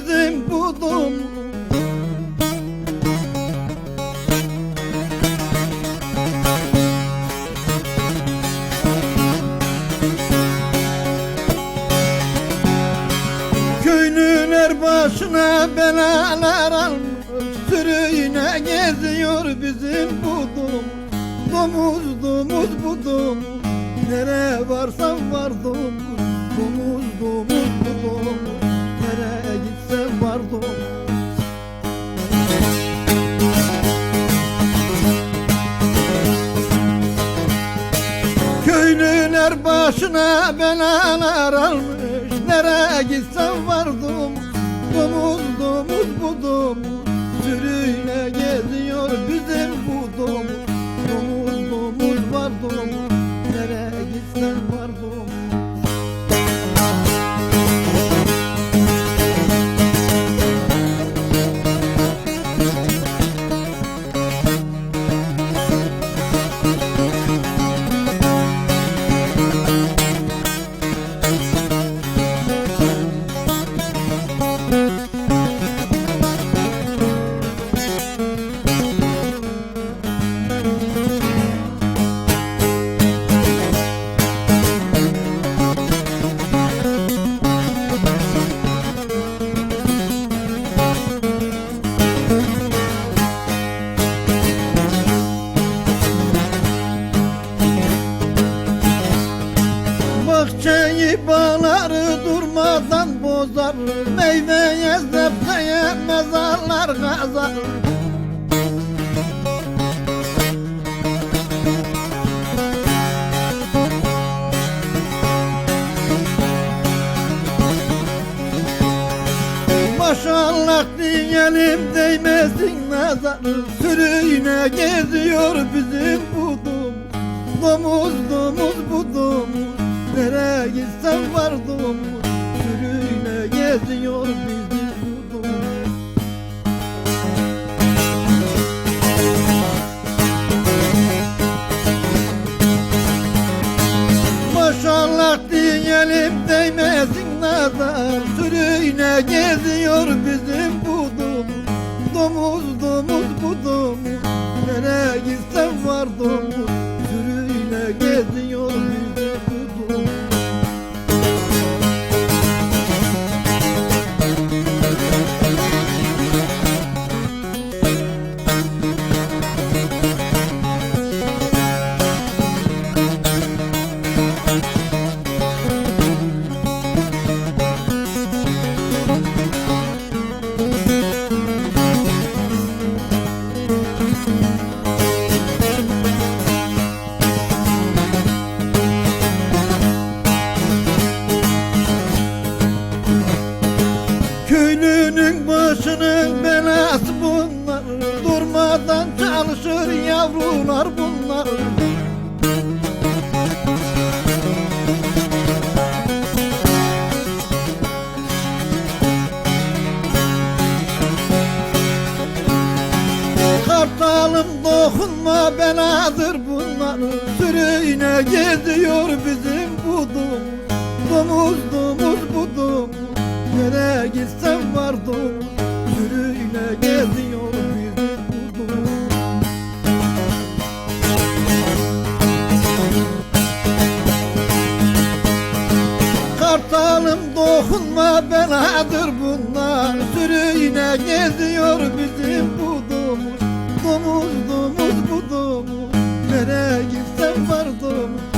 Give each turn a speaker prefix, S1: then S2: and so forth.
S1: bizim bu domuz. Köylüler başına belalar almış, sürüyle geziyor bizim bu domuz. Domuz domuz bu domuz, nereye varsam var domuz. Domuz domuz bu domuz, nereye gitsem var domuz. Köylüler başına belalar almış, nereye gitsem var domuz. Domuz domuz bu domuz, sürüyle geziyor bizim bu domuz. Domuz domuz var domuz, nereye gitsem var domuz. Bahçeyi bağları durmadan bozar, meyveye zepteye mezarlar kazar. Maşallah diyelim değmesin nazar, sürüyle geziyor bizim bu domuz. Domuz domuz bu domuz, nereye gitsem var domuz. Sürüyle geziyor bizim bu domuz. Maşallah diyelim değmesin nazar, sürüyle geziyor bizim bu domuz. Domuz domuz bu domuz, nereye gitsem var domuz. Sürüyle geziyor bizim bu domuz. Köylünün başının belası bunlar, durmadan çalışır yavrular bunlar. Kartalım dokunma beladır bunlar, sürüyle geziyor bizim bu domuz. Domuz domuz bu domuz, nereye gitsem var domuz. Sürüyle geziyor bizim bu domuz. Kartalım dokunma beladır bunlar, sürüyle geziyor bizim bu domuz. Domuz domuz bu domuz, nereye gitsem var domuz.